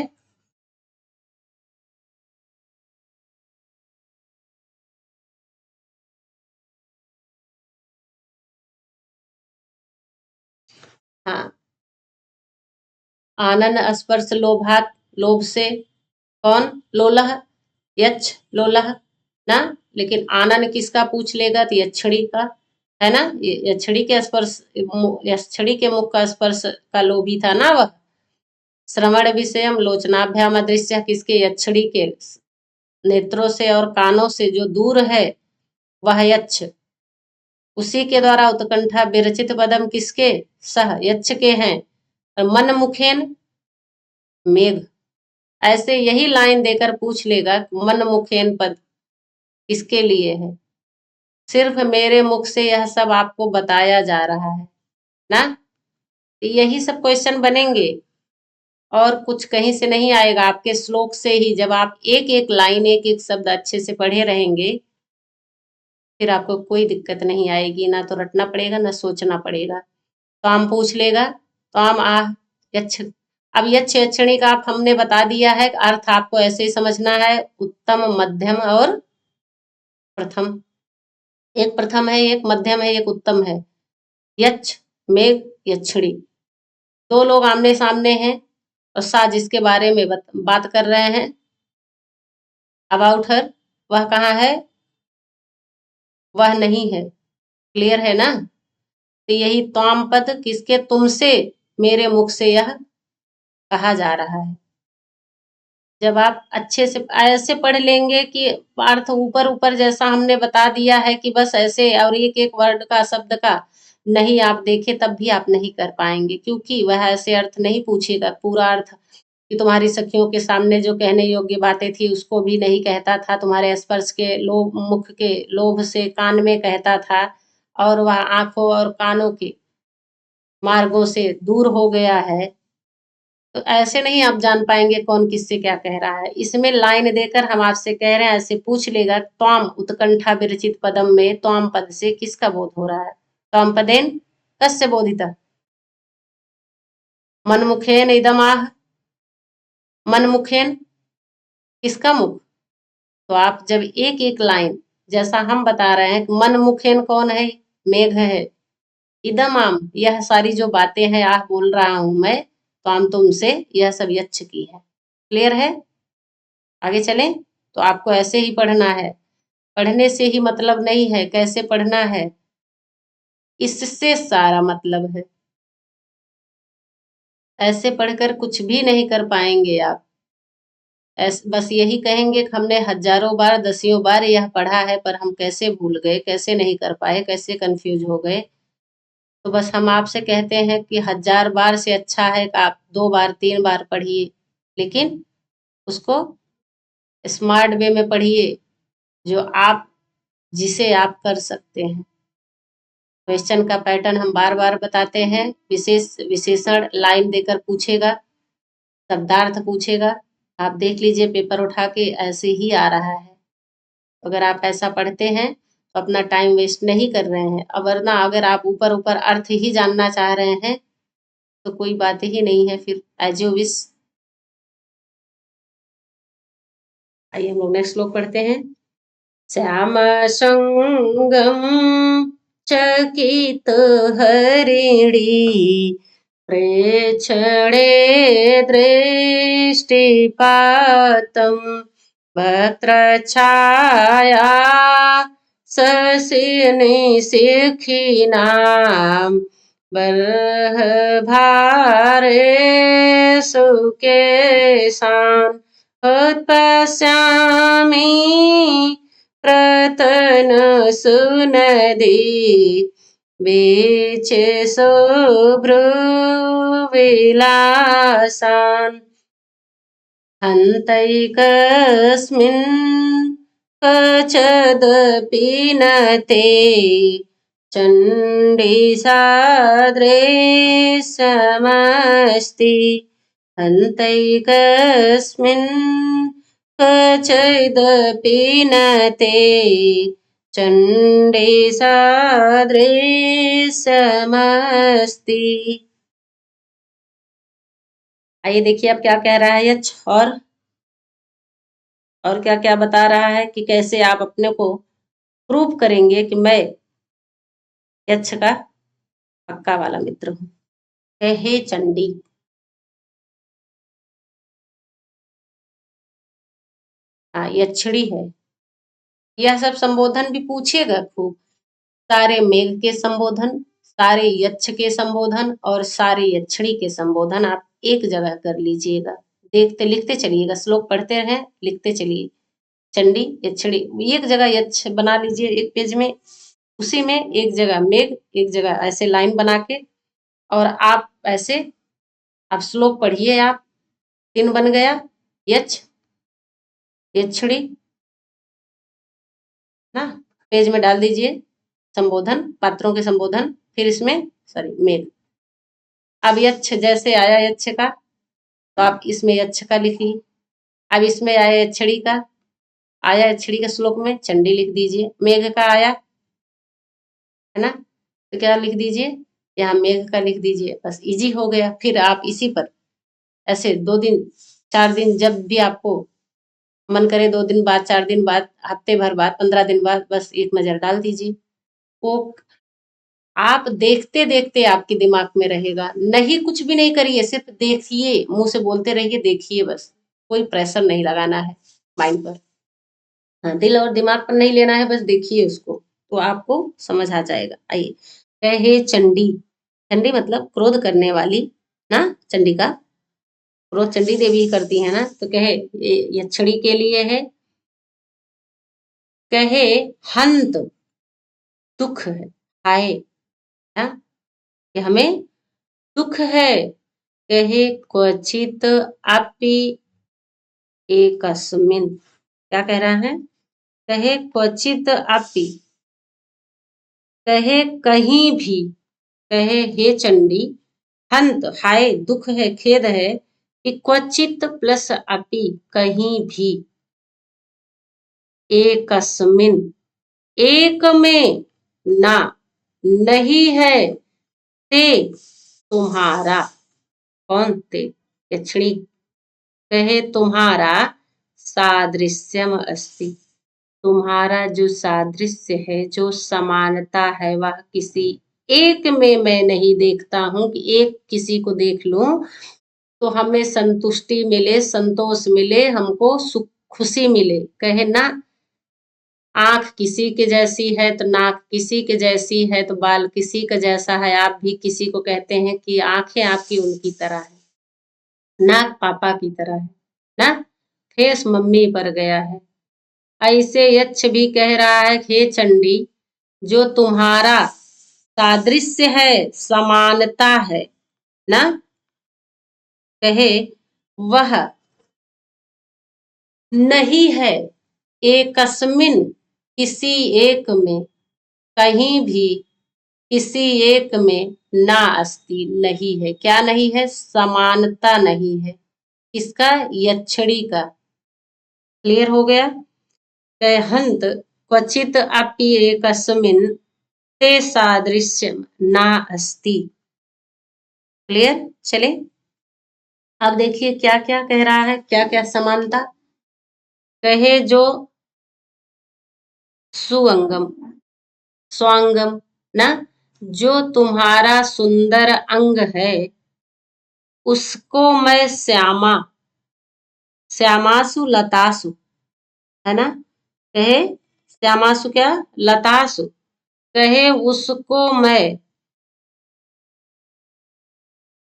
हाँ, आनन स्पर्श लोभात, लोभ से, कौन? लोलह, यच्छ लोलह ना, लेकिन आनन किसका पूछ लेगा तो यक्षिणी का, है ना। यक्षिणी के स्पर्श, यक्षिणी के मुख का स्पर्श का लोभी था ना वह। श्रवण विषयम लोचनाभ्याम अदृश्य, किसके, यक्षिणी के नेत्रों से और कानों से जो दूर है वह यक्ष, उसी के द्वारा उत्कंठा विरचित पदम किसके, सह यक्ष के हैं। मन मुखेन मेघ, ऐसे यही लाइन देकर पूछ लेगा मन मुखेन पद किसके लिए है। सिर्फ मेरे मुख से यह सब आपको बताया जा रहा है ना, यही सब क्वेश्चन बनेंगे और कुछ कहीं से नहीं आएगा। आपके श्लोक से ही जब आप एक एक लाइन एक एक शब्द अच्छे से पढ़े रहेंगे फिर आपको कोई दिक्कत नहीं आएगी, ना तो रटना पड़ेगा ना सोचना पड़ेगा। तो आम पूछ लेगा तो आम आह यक्ष। अब यक्ष यक्षिणी का आप हमने बता दिया है, अर्थ आपको ऐसे ही समझना है, उत्तम मध्यम और प्रथम। एक प्रथम है, एक मध्यम है, एक उत्तम है। यक्ष मेघ यक्षिणी, दो लोग आमने सामने हैं और सा जिसके बारे में बात कर रहे हैं अबाउट हर, वह कहाँ है, वह नहीं है। क्लियर है ना। तो यही त्वाम पद किसके, तुमसे, मेरे मुख से यह कहा जा रहा है। जब आप अच्छे से ऐसे पढ़ लेंगे कि अर्थ ऊपर ऊपर जैसा हमने बता दिया है कि बस ऐसे और एक एक वर्ड का शब्द का नहीं आप देखे तब भी आप नहीं कर पाएंगे, क्योंकि वह ऐसे अर्थ नहीं पूछेगा पूरा अर्थ कि तुम्हारी सखियों के सामने जो कहने योग्य बातें थी उसको भी नहीं कहता था, तुम्हारे स्पर्श के लोभ, मुख के लोभ से कान में कहता था और वह आंखों और कानों के मार्गों से दूर हो गया है। तो ऐसे नहीं आप जान पाएंगे कौन किससे क्या कह रहा है। इसमें लाइन देकर हम आपसे कह रहे हैं, ऐसे पूछ लेगा त्वाम उत्कंठा विरचित पदम में त्वाम पद से किसका बोध हो रहा है। त्वाम पदेन कस्य बोधिता, मनमुखेन इदमाह, मनमुखेन किसका मुख। तो आप जब एक एक लाइन जैसा हम बता रहे हैं, मनमुखेन कौन है, मेघ है। इदम आम, यह सारी जो बातें हैं आह बोल रहा हूं मैं, तो आम तुमसे यह सब यच्छ की है। क्लियर है। आगे चलें। तो आपको ऐसे ही पढ़ना है, पढ़ने से ही मतलब नहीं है, कैसे पढ़ना है इससे सारा मतलब है। ऐसे पढ़कर कुछ भी नहीं कर पाएंगे आप। ऐसे बस यही कहेंगे कि हमने हजारों बार दसियों बार यह पढ़ा है पर हम कैसे भूल गए, कैसे नहीं कर पाए, कैसे कंफ्यूज हो गए। तो बस हम आपसे कहते हैं कि 1000 बार से अच्छा है कि आप 2 बार 3 बार पढ़िए, लेकिन उसको स्मार्ट वे में पढ़िए, जो आप जिसे आप कर सकते हैं। क्वेश्चन का पैटर्न हम बार बार बताते हैं, विशेष विशेषण लाइन देकर पूछेगा, शब्दार्थ पूछेगा। आप देख लीजिए पेपर उठा के ऐसे ही आ रहा है। अगर आप ऐसा पढ़ते हैं तो अपना टाइम वेस्ट नहीं कर रहे हैं। अब वरना अगर आप ऊपर ऊपर अर्थ ही जानना चाह रहे हैं तो कोई बात ही नहीं है, फिर एज यू विश। आइए हम लोग नेक्स्ट श्लोक पढ़ते हैं। श्याम संगम चकित हरिणी प्रेक्षणे दृष्टिपातं वक्त्रच्छाया शशिनिशिखिनां बर्हभारे सुकेशान् उत्पश्यामि प्रतन सुनदी बीच शुभ्रुविलासान् हन्तैकस्मिन् कचदपि न ते चण्डीसादृशमस्ति हन्तैकस्मिन् कचिदपि न ते चण्डीसादृशमस्ति। आइए देखिए अब क्या कह रहा है यक्ष, और क्या क्या बता रहा है कि कैसे आप अपने को प्रूव करेंगे कि मैं यक्ष का पक्का वाला मित्र हूँ। हे चंडी, हाँ, यक्षिणी है। यह सब संबोधन भी पूछेगा खूब। सारे मेघ के संबोधन, सारे यक्ष के संबोधन और सारे यक्षिणी के संबोधन आप एक जगह कर लीजिएगा। देखते लिखते चलिएगा, श्लोक पढ़ते रहें, लिखते चलिए। चंडी यक्षिणी एक जगह यक्ष बना लीजिए एक पेज में, उसी में एक जगह मेघ, एक जगह ऐसे लाइन बना के, और आप ऐसे अब श्लोक पढ़िए। आप 3 बन गया, यक्ष यक्षिणी ना, पेज में डाल दीजिए संबोधन, पात्रों के संबोधन, फिर इसमें सॉरी मेघ। अब यक्ष जैसे आया यक्ष का, तो आप इसमें यक्ष का लिखिए। अब इसमें आया यक्षिणी का, आया यक्षिणी के श्लोक में चंडी लिख दीजिए। मेघ का आया है ना, तो क्या लिख दीजिए, यहाँ मेघ का लिख दीजिए। बस इजी हो गया। फिर आप इसी पर ऐसे 2 दिन 4 दिन, जब भी आपको मन करे, 2 दिन बाद, 4 दिन बाद, हफ्ते भर बाद, 15 दिन बाद, बस एक नजर डाल दीजिए। वो आप देखते देखते आपके दिमाग में रहेगा। नहीं, कुछ भी नहीं करिए, सिर्फ देखिए, मुंह से बोलते रहिए, देखिए बस। कोई प्रेशर नहीं लगाना है माइंड पर, हाँ, दिल और दिमाग पर नहीं लेना है, बस देखिए उसको, तो आपको समझ आ जाएगा। आइए, कहे चंडी। चंडी मतलब क्रोध करने वाली ना, चंडिका, क्रोध चंडी देवी ही करती है ना। तो कहे यक्षिणी के लिए है, कहे हंत, दुख है, हाय ना, कि हमें दुख है। कहे क्वचित आपी एकस्मिन, क्या कह रहा है, कहे क्वचित आपी, कहे कहीं भी, कहे हे चंडी, हंत हाय, दुख है, खेद है, कि क्वचित प्लस अपि, कहीं भी, एकस्मिन, एक में, ना, नहीं है, ते, तुम्हारा, कौन ते, यक्षिणी, कहे तुम्हारा सादृश्यम अस्ति, तुम्हारा जो सादृश्य है, जो समानता है, वह किसी एक में मैं नहीं देखता हूं, कि एक किसी को देख लूं तो हमें संतुष्टि मिले, संतोष मिले, हमको सुख खुशी मिले। कहे ना, आंख किसी के जैसी है तो नाक किसी के जैसी है, तो बाल किसी का जैसा है, आप भी किसी को कहते हैं कि आंखें आपकी उनकी तरह है, नाक पापा की तरह है ना, फेस मम्मी पर गया है। ऐसे यक्ष भी कह रहा है, हे चंडी, जो तुम्हारा सादृश्य है, समानता है ना, कहे वह नहीं है, एकस्मिन, किसी एक में, कहीं भी, किसी एक में, ना अस्ति, नहीं है, क्या नहीं है, समानता नहीं है, इसका, यक्षिणी का। क्लियर हो गया। हंत क्वचित अपि एकस्मिन ते सादृश्यम ना अस्ति। क्लियर। चले, अब देखिए क्या क्या कह रहा है, क्या क्या समानता। कहे जो सुअंगम, स्वांगम ना, जो तुम्हारा सुंदर अंग है, उसको मैं श्यामा, श्यामासु लतासु, है ना, कहे श्यामासु क्या, लतासु, कहे उसको मैं,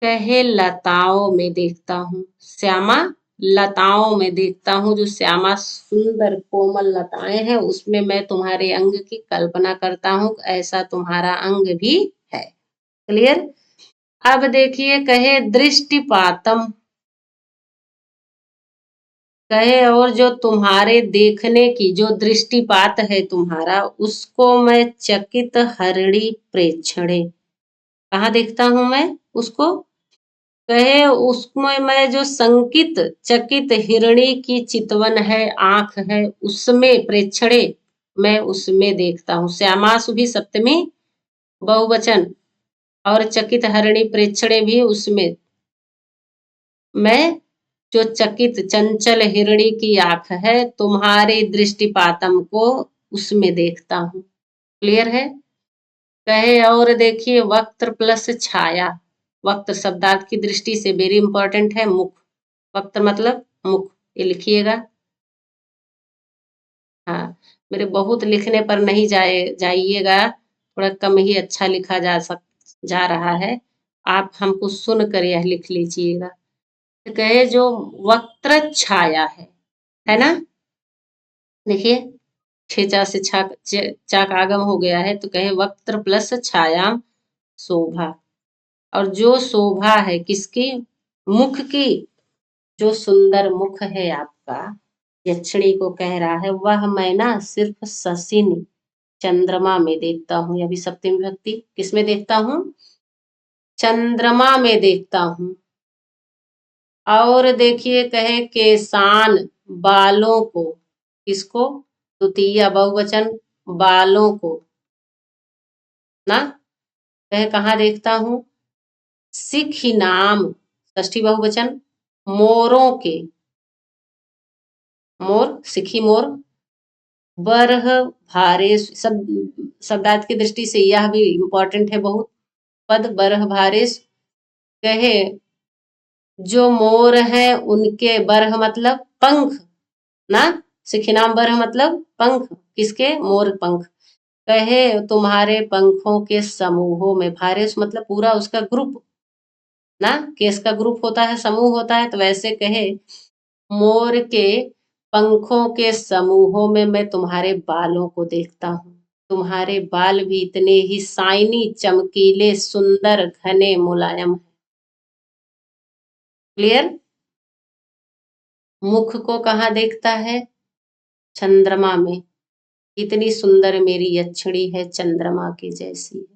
कहे लताओं में देखता हूँ, श्यामा लताओं में देखता हूँ, जो श्यामा सुंदर कोमल लताएं हैं, उसमें मैं तुम्हारे अंग की कल्पना करता हूँ, ऐसा तुम्हारा अंग भी है। क्लियर। अब देखिए, कहे दृष्टिपातम, कहे और जो तुम्हारे देखने की जो दृष्टिपात है तुम्हारा, उसको मैं चकित हरिणी प्रेक्षणे, कहाँ देखता हूं मैं उसको, कहे उसमें मैं जो संकित चकित हिरणी की चितवन है, आंख है, उसमें प्रेक्षणे, मैं उसमें देखता हूँ। श्यामासु भी सप्तमी बहुवचन, और चकित हरिणी प्रेक्षणे भी उसमें, मैं जो चकित चंचल हिरणी की आंख है, तुम्हारे दृष्टिपातम को उसमें देखता हूँ। क्लियर है। कहे और देखिए, वक्त्र प्लस छाया, वक्त्र शब्दार्थ की दृष्टि से वेरी इंपॉर्टेंट है, मुख, वक्त्र मतलब मुख, ये लिखिएगा। हाँ, मेरे बहुत लिखने पर नहीं जाइएगा, थोड़ा कम ही अच्छा लिखा जा रहा है। आप हमको सुनकर यह लिख लीजिएगा। तो कहे जो वक्त्र छाया है ना? देखिए, छेचा से चाक आगम हो गया है, तो कहे वक्त्र प्लस छायाम शोभा। और जो शोभा है किसकी? मुख की। जो सुंदर मुख है आपका, यक्षिणी को कह रहा है, वह मैं ना सिर्फ शशिनी चंद्रमा में देखता हूँ। अभी सप्तमी विभक्ति किस में देखता हूँ? चंद्रमा में देखता हूँ। और देखिए, कहे केसान बालों को, किसको? द्वितीय बहुवचन, बालों को ना। कहे कहाँ देखता हूँ? सिखी नाम षष्ठी बहुवचन, मोरों के, मोर सिखी मोर, बरह भारे, सब शब्दार्थ की दृष्टि से यह भी इंपॉर्टेंट है बहुत। पद बरह भारेश, कहे जो मोर है उनके बरह मतलब पंख ना। सिखिनाम बरह मतलब पंख, किसके? मोर पंख। कहे तुम्हारे पंखों के समूहों में, भारेश मतलब पूरा उसका ग्रुप ना, केस का ग्रुप होता है, समूह होता है, तो वैसे कहे मोर के पंखों के समूहों में मैं तुम्हारे बालों को देखता हूँ। तुम्हारे बाल भी इतने ही शाइनी, चमकीले, सुंदर, घने, मुलायम है। क्लियर? मुख को कहाँ देखता है? चंद्रमा में। इतनी सुंदर मेरी यक्षिणी है, चंद्रमा की जैसी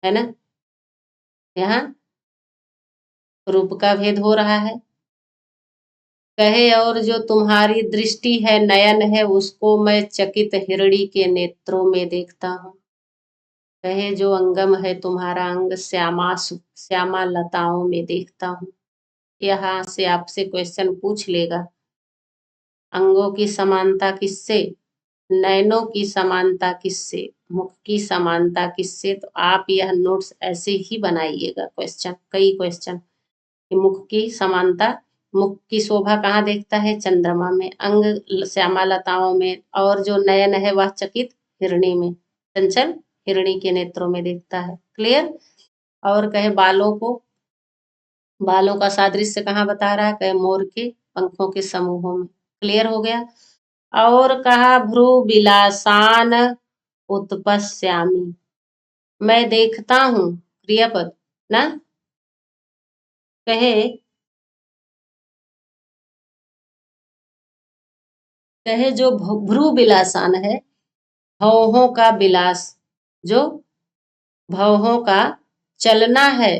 है ना। यहाँ रूप का भेद हो रहा है। कहे और जो तुम्हारी दृष्टि है, नयन है, उसको मैं चकित हिरणी के नेत्रों में देखता हूँ। कहे जो अंगम है तुम्हारा अंग, श्यामा लताओं में देखता हूँ। यहाँ से आपसे क्वेश्चन पूछ लेगा, अंगों की समानता किससे? नयनों की समानता किससे? मुख की समानता किससे? तो आप यह नोट्स ऐसे ही बनाइएगा, क्वेश्चन, कई क्वेश्चन। मुख की समानता, मुख की शोभा कहाँ देखता है? चंद्रमा में। अंग श्यामा लताओं में। और जो नयन है वह चकित हिरणी में, चंचल हिरणी के नेत्रों में देखता है। क्लियर? और कहे बालों का सादृश्य कहाँ बता रहा है? कहे मोर के पंखों के समूहों में। क्लियर हो गया? और कहा भ्रू बिलासान उत्पश्यामी, मैं देखता हूँ, क्रियापद ना। कहे कहे जो भ्रू बिलासान है, भौहों का विलास, जो भौहों का चलना है,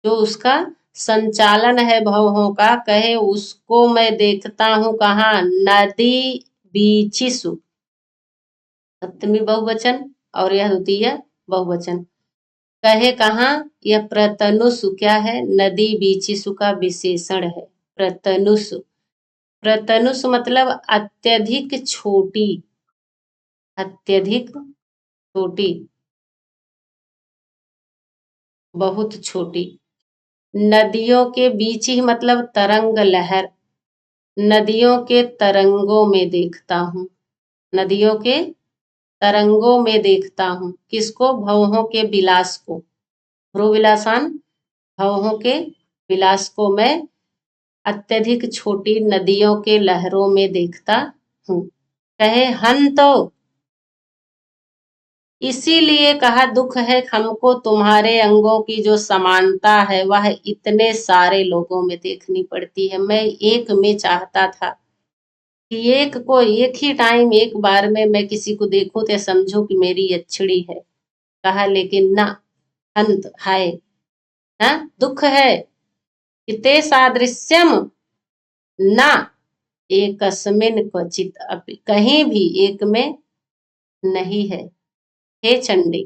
जो उसका संचालन है भौहों का, कहे उसको मैं देखता हूँ कहाँ? नदी बीचिसु, सप्तमी बहुवचन, और यह द्वितीय बहुवचन। कहे कहाँ? यह प्रतनुसु क्या है? नदी बीचिसु का विशेषण है, प्रतनुसु। प्रतनुस मतलब अत्यधिक छोटी, अत्यधिक छोटी, बहुत छोटी। नदियों के बीच ही मतलब तरंग लहर, नदियों के तरंगों में देखता हूँ, नदियों के तरंगों में देखता हूँ। किसको? भवों के विलास को, भ्रू विलासान, भवों के विलास को मैं अत्यधिक छोटी नदियों के लहरों में देखता हूँ। कहे हंतो, इसीलिए कहा दुख है हमको तुम्हारे अंगों की जो समानता है वह इतने सारे लोगों में देखनी पड़ती है। मैं एक में चाहता था कि एक को एक ही टाइम एक बार में मैं किसी को देखूं तो समझूं कि मेरी यक्षिणी है। कहा लेकिन ना, अंत हाय, हाँ दुख है इते सादृश्यम ना एकस्मिन क्वचित अपि, कहीं भी एक में नहीं है। हे चंडी,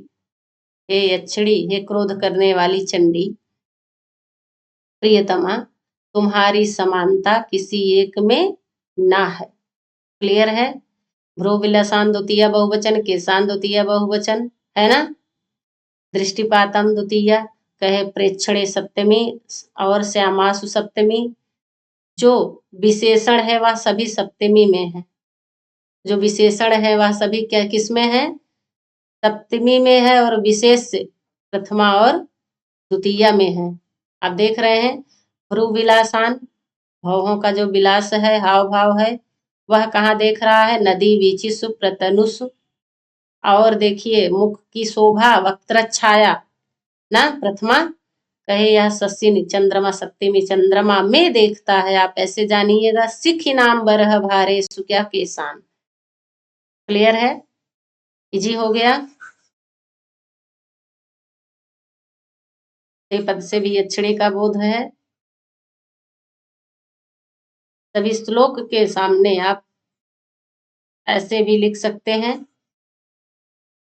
हे यक्षिणी, हे क्रोध करने वाली चंडी, प्रियतमा, तुम्हारी समानता किसी एक में ना है। क्लियर है? भ्रू विलसान द्वितीय बहुवचन, केसान द्वितीय बहुवचन, है ना। दृष्टिपातम द्वितीय, कहे प्रेक्षणे सप्तमी, और श्यामासु सप्तमी। जो विशेषण है वह सभी सप्तमी में है। जो विशेषण है वह सभी क्या किस में है? सप्तमी में है और विशेष प्रथमा और द्वितीया में है। आप देख रहे हैं भ्रू विलासान, भौहों का जो विलास है, हाव भाव है, वह कहाँ देख रहा है? नदी वीचिसु प्रतनुषु। और देखिए मुख की शोभा वक्त्र छाया ना प्रथमा, कहे यह शशि चंद्रमा सप्तमी चंद्रमा में देखता है। आप ऐसे जानिएगा सिख नाम बरह भारे सुक्या केसान। क्लियर है? इजी हो गया। पद से भी अक्षरे का बोध है। सभी श्लोक के सामने आप ऐसे भी लिख सकते हैं,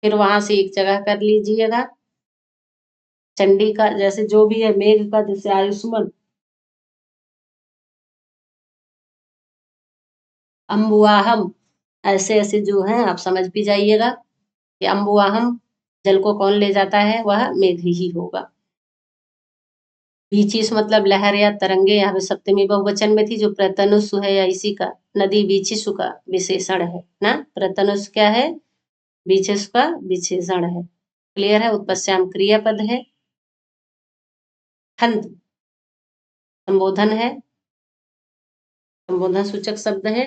फिर वहां से एक जगह कर लीजिएगा। चंडी का जैसे जो भी है, मेघ का जैसे आयुष्मान, अम्बुआहम, ऐसे ऐसे जो है आप समझ भी जाइएगा कि अम्बुआहम जल को कौन ले जाता है? वह मेघ ही होगा। बीचिस मतलब लहर या तरंगे, यहाँ पे सप्तमी बहुवचन में थी, जो प्रतनुष है या इसी का नदी बीचिसु का विशेषण है ना। प्रतनुष क्या है? बीचिस का विशेषण है। क्लियर है? उत्पत्स्याम क्रियापद है। खंड संबोधन है, संबोधन सूचक शब्द है।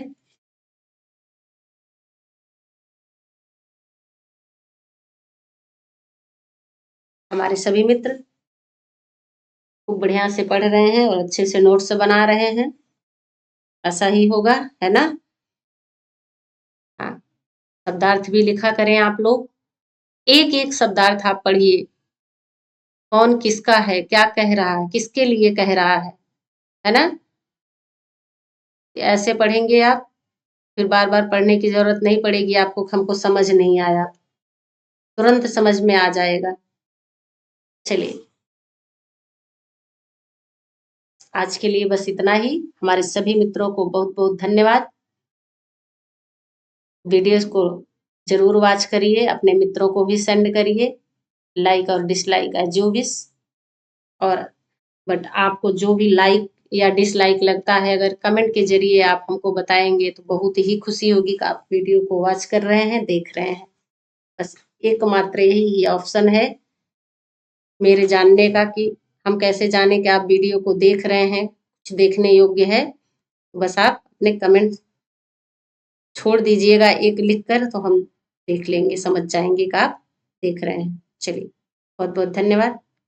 हमारे सभी मित्र खूब बढ़िया से पढ़ रहे हैं और अच्छे से नोट्स बना रहे हैं, ऐसा ही होगा, है ना। हाँ, शब्दार्थ भी लिखा करें आप लोग, एक एक शब्दार्थ आप पढ़िए, कौन किसका है, क्या कह रहा है, किसके लिए कह रहा है ना। ऐसे पढ़ेंगे आप, फिर बार बार पढ़ने की जरूरत नहीं पड़ेगी आपको, हमको समझ नहीं आया, तुरंत समझ में आ जाएगा। चलिए आज के लिए बस इतना ही। हमारे सभी मित्रों को बहुत बहुत धन्यवाद। वीडियोस को जरूर वॉच करिए, अपने मित्रों को भी सेंड करिए, लाइक और डिसलाइक एज यू विश। और बट आपको जो भी लाइक या डिसलाइक लगता है, अगर कमेंट के जरिए आप हमको बताएंगे तो बहुत ही खुशी होगी कि आप वीडियो को वॉच कर रहे हैं, देख रहे हैं। बस एकमात्र यही ऑप्शन है मेरे जानने का कि हम कैसे जाने कि आप वीडियो को देख रहे हैं, कुछ देखने योग्य है। बस आप अपने कमेंट छोड़ दीजिएगा एक लिख कर, तो हम देख लेंगे, समझ जाएंगे कि आप देख रहे हैं। चलिए बहुत बहुत धन्यवाद।